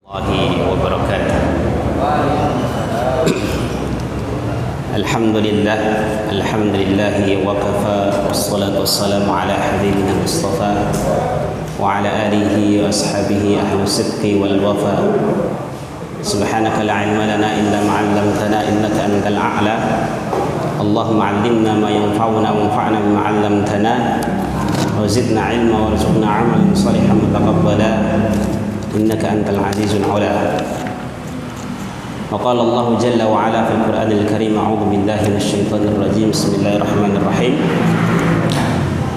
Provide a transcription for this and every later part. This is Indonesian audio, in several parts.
Warahmatullahi wabarakatuh. Alhamdulillahi wa kafa, wassalatu wassalamu ala habibina Mustafa wa ala alihi wa ashabihi ahli sidqi wal wafa. Subhanaka la ilma lana illa ma 'allamtana innaka antal a'la. Allahumma 'allimna ma yanfa'una wanfa'na bima 'allamtana wa zidna 'ilma warzuqna 'amalan shalihan mutaqabbala innaka antal azizul 'ala. وقال الله جل وعلا في القرآن الكريم أعوذ بالله من الشيطان الرجيم بسم الله الرحمن الرحيم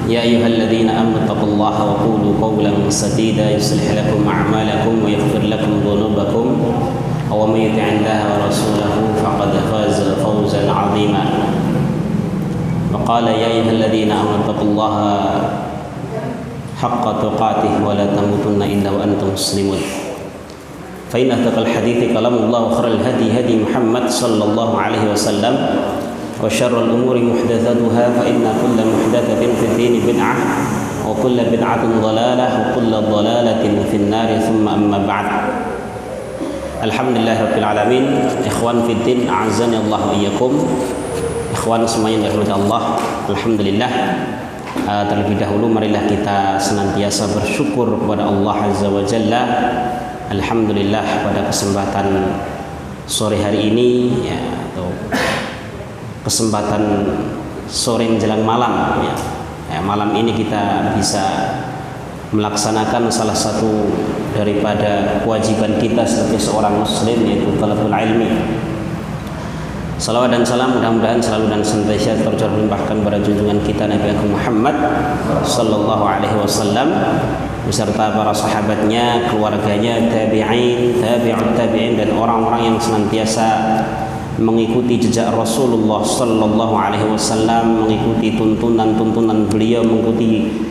يا أيها الذين آمنوا اتقوا الله وقولوا قولا سديدا يصلح لكم أعمالكم ويغفر لكم ذنوبكم ومن يطع الله ورسوله فقد فاز فوزا عظيما وقال يا أيها الذين آمنوا اتقوا الله حق تقاته ولا تموتن إلا وأنتم مسلمون فإن أصدق الحديث كلام الله وخير الهدي هدي محمد صلى الله عليه وسلم وشر الأمور محدثاتها فإن كل محدثة في الدين بدعة وكل بدعة ضلالة وكل ضلالة في النار ثم أما بعد. Alhamdulillah Rabbil Alamin. Ikhwan fiddin, a'azzani Allah wa iyyakum. Ikhwan semuanya yang dirahmati Allah, alhamdulillah. Terlebih dahulu marilah kita senantiasa bersyukur kepada Allah Azza wa Jalla. Alhamdulillah pada kesempatan sore hari ini ya, atau kesempatan sore menjelang malam ya. Malam ini kita bisa melaksanakan salah satu daripada kewajiban kita sebagai seorang muslim, yaitu talabul ilmi. Salawat dan salam mudah-mudahan selalu dan senantiasa tercurah limpahkan pada junjungan kita Nabi Muhammad sallallahu alaihi wasallam beserta para sahabatnya, keluarganya, tabi'in, tabi'ut tabi'in, dan orang-orang yang senantiasa mengikuti jejak Rasulullah sallallahu alaihi wasallam, mengikuti tuntunan-tuntunan beliau, mengikuti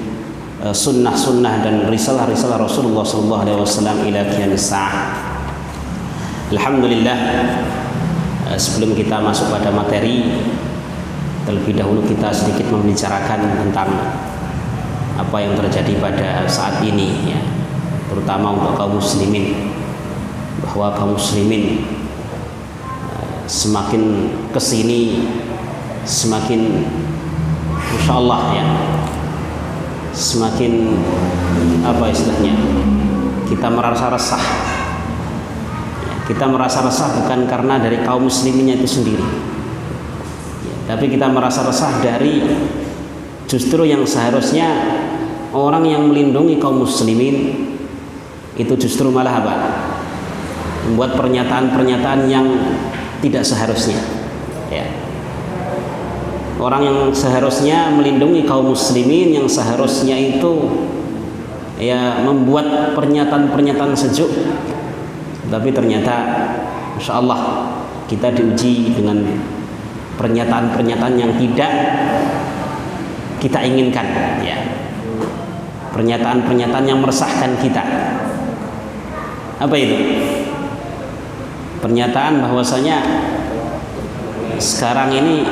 sunnah-sunnah dan risalah-risalah Rasulullah sallallahu alaihi wasallam ila qiyamis saah. Alhamdulillah, sebelum kita masuk pada materi, terlebih dahulu kita sedikit membicarakan tentang apa yang terjadi pada saat ini ya, terutama untuk kaum muslimin, bahwa kaum muslimin semakin kesini semakin Masya Allah ya, semakin apa istilahnya, kita merasa resah ya, kita merasa resah bukan karena dari kaum musliminnya itu sendiri ya, tapi kita merasa resah dari justru yang seharusnya orang yang melindungi kaum muslimin itu justru malah apa? Membuat pernyataan-pernyataan yang tidak seharusnya ya. Orang yang seharusnya melindungi kaum muslimin, yang seharusnya itu ya membuat pernyataan-pernyataan sejuk, tapi ternyata Masya Allah kita diuji dengan pernyataan-pernyataan yang tidak kita inginkan ya, pernyataan-pernyataan yang meresahkan kita. Apa itu? Pernyataan bahwasanya sekarang ini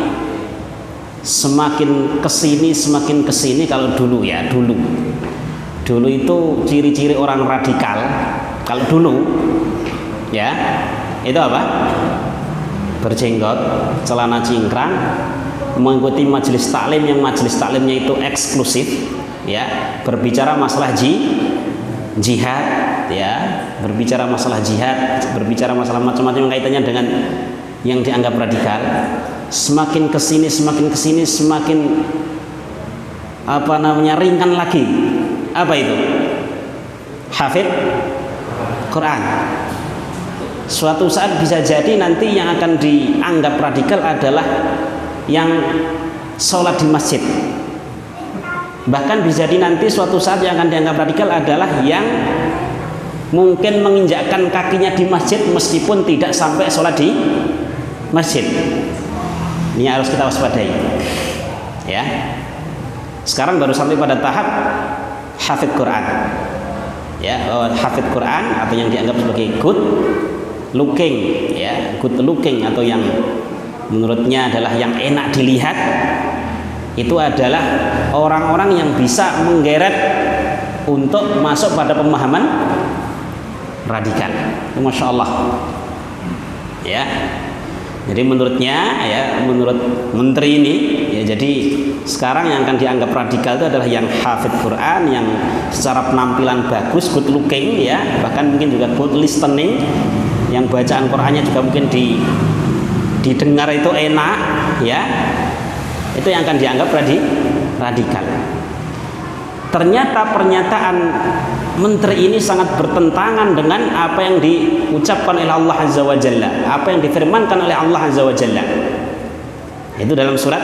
semakin kesini kalau dulu ya, dulu itu ciri-ciri orang radikal kalau dulu ya itu apa? Berjenggot, celana cingkrang, mengikuti majelis taklim yang majelis taklimnya itu eksklusif ya, berbicara masalah jihad ya, berbicara masalah jihad, berbicara masalah macam-macam yang kaitannya dengan yang dianggap radikal. Semakin kesini semakin apa namanya, ringan lagi. Apa itu? Hafid Quran. Suatu saat bisa jadi nanti yang akan dianggap radikal adalah yang sholat di masjid. Bahkan bisa jadi nanti suatu saat yang akan dianggap radikal adalah yang mungkin menginjakkan kakinya di masjid meskipun tidak sampai sholat di masjid. Ini harus kita waspadai ya. Sekarang baru sampai pada tahap hafid Quran ya, hafid Quran atau yang dianggap sebagai good looking ya, good looking atau yang menurutnya adalah yang enak dilihat, itu adalah orang-orang yang bisa menggeret untuk masuk pada pemahaman radikal. Masya Allah. Ya. Jadi menurutnya, ya, menurut menteri ini, ya, jadi sekarang yang akan dianggap radikal itu adalah yang hafidh Quran, yang secara penampilan bagus, good looking, ya, bahkan mungkin juga good listening, yang bacaan Qurannya juga mungkin didengar itu enak, ya, itu yang akan dianggap radikal. Ternyata pernyataan menteri ini sangat bertentangan dengan apa yang diucapkan oleh Allah Azza wa Jalla, apa yang difirmankan oleh Allah Azza wa Jalla. Itu dalam surat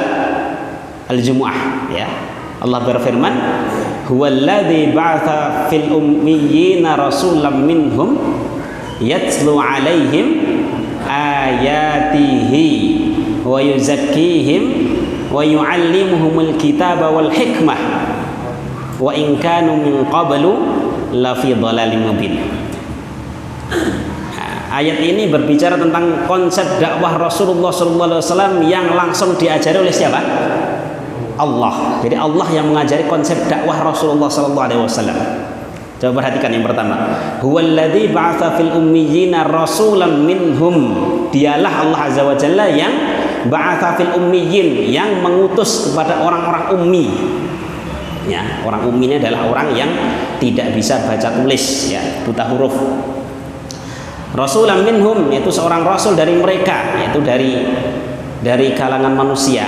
Al-Jumu'ah, ya. Allah berfirman, "Huwallazi ba'atsa fil ummiyina rasulan minhum yatlu 'alaihim ayatihi wa yuzakkihim wa yu'allimuhumul kitaba wal hikmah wa in kanu min qablu la fi dhalalim mubin." Ayat ini berbicara tentang konsep dakwah Rasulullah SAW yang langsung diajari oleh siapa? Allah. Jadi Allah yang mengajari konsep dakwah Rasulullah SAW. Coba perhatikan yang pertama. Huwallazi ba'atsa fil ummiyina rasulan minhum. Dialah Allah Azza wa Jalla yang ba'atsa fil ummiyin, yang mengutus kepada orang-orang ummi. Ya, orang ummi ini adalah orang yang tidak bisa baca tulis, ya, buta huruf. Rasulan minhum, yaitu seorang rasul dari mereka, yaitu dari kalangan manusia.